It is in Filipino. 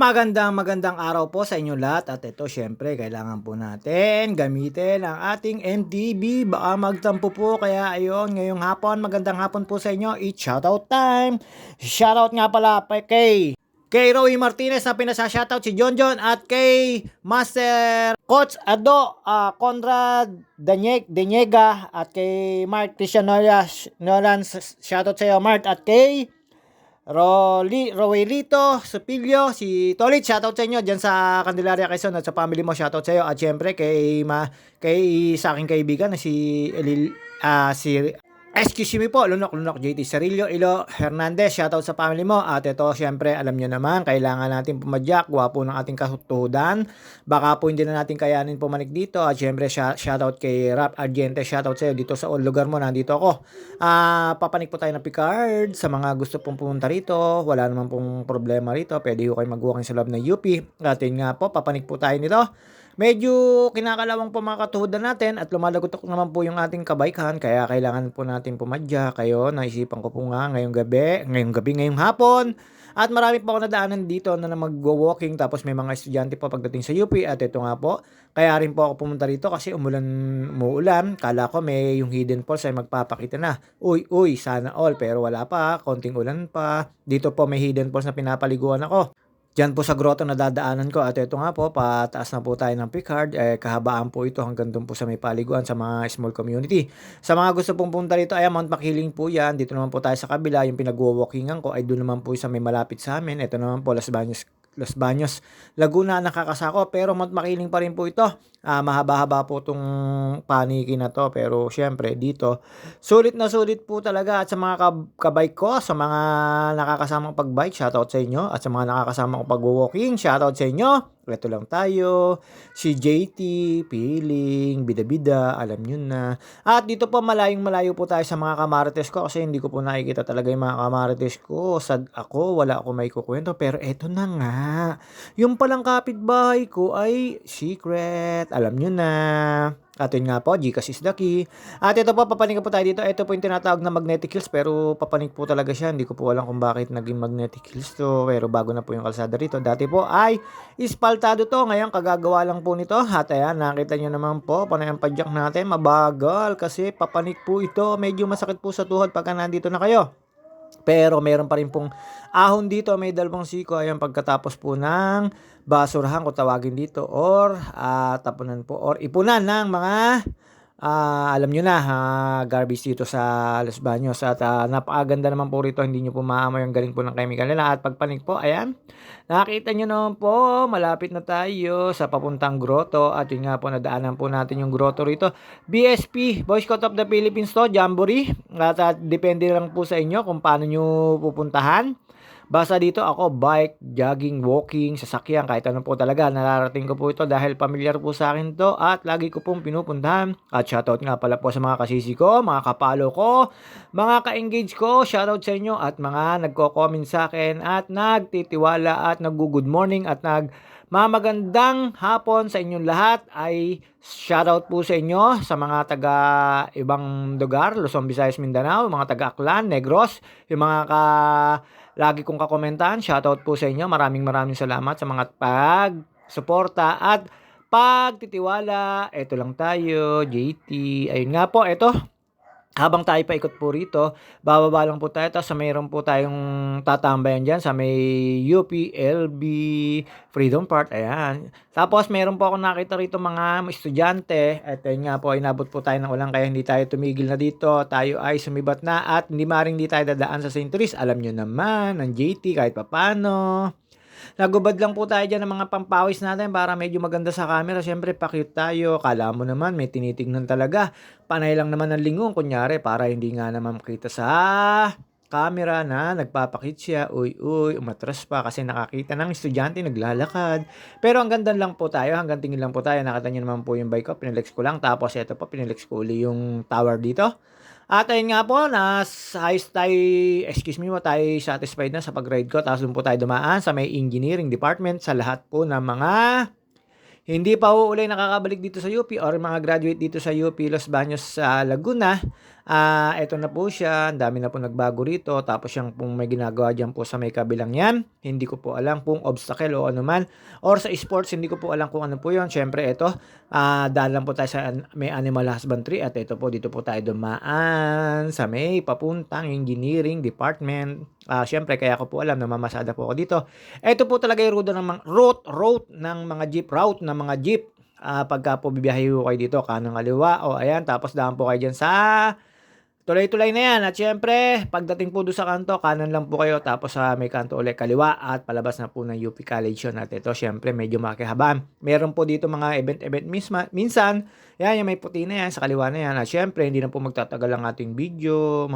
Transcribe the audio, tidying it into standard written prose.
Magandang araw po sa inyo lahat at ito syempre kailangan po natin gamitin ang ating MTB baka magtampo po kaya ayun ngayong hapon magandang hapon po sa inyo, it's shoutout time. Shoutout nga pala kay Roy Martinez na pinasa-shoutout si John at kay Master Coach Ado Conrad Daniega at kay Mark Christian Nolan, shoutout sa iyo Mark, at kay Roelito Supilio, si Tolit, shoutout sa inyo dyan sa Candelaria, Quezon, at sa family mo, shoutout sa iyo. At syempre kay sa aking kaibigan na si excuse me po, Lunok JT Cerillo Ilo Hernandez, shoutout sa family mo. At ito syempre alam nyo naman, kailangan natin pumadyak, gwapo ng ating katutudan, baka po hindi na natin kayanin pumanik dito. At syempre shoutout kay Rap Argente, shoutout sa iyo dito sa all lugar mo, nandito ako. Papanik po tayo ng Picard sa mga gusto pong pumunta rito, wala naman pong problema rito, pwede ko kayo mag-walking sa loob ng UP. At yun nga po, papanik po tayo nito. Medyo kinakalawang po mga katuhudan natin at lumalagotok naman po yung ating kabaikan, kaya kailangan po natin pumadya. Kayo, naisipan ko po nga ngayong hapon. At marami po ako nadaanan dito na mag-walking, tapos may mga estudyante po pagdating sa UP. At ito nga po, kaya rin po ako pumunta rito kasi umuulan. Kala ko may yung hidden falls ay magpapakita na. Uy, sana all. Pero wala pa, konting ulan pa. Dito po may hidden falls na pinapaliguan ako. Diyan po sa grotto na dadaanan ko, at ito nga po, pataas na po tayo ng Picard, kahabaan po ito hanggang doon po sa may paliguan sa mga small community. Sa mga gusto pong punta rito, ay Mount Makiling po yan, dito naman po tayo sa kabila, yung pinag-walkingan ko ay doon naman po sa may malapit sa amin, ito naman po Los Baños, Laguna nakakasako, pero Mount Makiling pa rin po ito. Mahaba-haba po itong paniki na to, pero syempre dito sulit na sulit po talaga. At sa mga kabike ko, sa mga nakakasamang pagbike, shoutout sa inyo, at sa mga nakakasamang pag-walking, shoutout sa inyo. Ito lang tayo, si JT, Piling, Bida-Bida, alam nyo na. At dito po malayo po tayo sa mga kamarites ko kasi hindi ko po nakikita talaga yung mga kamarites ko. Sad ako, wala ako may kukwento, pero eto na nga. Yung palang kapitbahay ko ay secret, alam nyo na. At yun nga po, Gcash is the key. At ito po, papanig po tayo dito. Ito po yung tinatawag na magnetic hills, pero papanig po talaga siya. Hindi ko po alam kung bakit naging magnetic hills to, pero bago na po yung kalsada rito. Dati po ay ispaltado to, ngayon kagagawa lang po nito. At ayan, nakita nyo naman po, panay ang padyak natin, mabagal kasi papanig po ito. Medyo masakit po sa tuhod pagka nandito na kayo. Pero meron pa rin pong ahon dito, may dalawang siko. Ayan, pagkatapos po ng basurahan kung tawagin dito, or tapunan po or ipunan ng mga alam nyo na, garbage dito sa Los Baños. At napakaganda naman po rito, hindi nyo po maamoy ang galing po ng chemical nila. At pagpanig po, ayan, nakita nyo naman po, malapit na tayo sa papuntang grotto. At yun nga po, nadaanan po natin yung grotto rito. BSP, Boy Scout of the Philippines to, Jamboree. At depende lang po sa inyo kung paano nyo pupuntahan. Basta dito ako, bike, jogging, walking, sasakyan, kahit ano po talaga. Nararating ko po ito dahil familiar po sa akin to at lagi ko pong pinupuntahan. At shoutout nga pala po sa mga kasisi ko, mga kapalo ko, mga ka-engage ko, shoutout sa inyo at mga nagko-comment sa akin at nagtitiwala at nag-good morning at mamagandang hapon sa inyong lahat. Ay shoutout po sa inyo sa mga taga ibang lugar, Luzon, Visayas, Mindanao, mga taga Aklan, Negros, yung mga lagi kong kakomentahan, shoutout po sa inyo. Maraming salamat sa mga pag-suporta at pagtitiwala. Ito lang tayo, JT. Ayun nga po, ito. Habang tayo paikot po rito, bababa lang po tayo. Tapos mayroon po tayong tatambayan dyan sa may UPLB Freedom Park. Ayan. Tapos mayroon po ako nakita rito mga estudyante. At yun nga po, inabot po tayo ng ulan kaya hindi tayo tumigil na dito. Tayo ay sumibat na at hindi tayo dadaan sa St. Therese. Alam nyo naman, ng JT kahit papano. Nagubad lang po tayo dyan ng mga pampawis natin para medyo maganda sa camera. Siyempre, pa-cute tayo. Kala mo naman, may tinitignan talaga. Panay lang naman ng lingon, kunyari, para hindi nga naman makita sa camera na nagpapakit siya. Uy, umatras pa kasi nakakita ng estudyante naglalakad. Pero hanggang doon lang po tayo, hanggang tingin lang po tayo. Nakita nyo naman po yung bike ko, pinilex ko lang. Tapos ito po, pinilex ko uli yung tower dito. At ayun nga po, tayo satisfied na sa pag-ride ko. Tapos doon po tayo dumaan sa may engineering department sa lahat po ng mga hindi pa uulit nakakabalik dito sa UP or mga graduate dito sa UP Los Baños sa Laguna. Eto na po siya, ang dami na po nagbago rito, tapos yang pong may ginagawa diyan po sa may kabilang 'yan, hindi ko po alam kung obstacle o ano man, or sa sports hindi ko po alam kung ano po 'yun. Siyempre eto, daan lang po tayo sa may animal husbandry at eto po dito po tayo dumaan sa may papuntang engineering department. Siyempre kaya ko po alam namamasada po ako dito. Eto po talaga yung ruta ng route ng mga route ng mga jeep. Pagka po bibiyahe po kayo dito kanang kaliwa, o ayan, tapos daan po kayo diyan sa tulay-tulay na 'yan, at siyempre pagdating po do'n sa kanto kanan lang po kayo, tapos sa may kanto ulit kaliwa at palabas na po ng UP College 'yun. At ito siyempre medyo makihabaan. Meron po dito mga event minsan, 'yan yung may puti na 'yan sa kaliwa na 'yan, at siyempre hindi na po magtatagal ang ating video.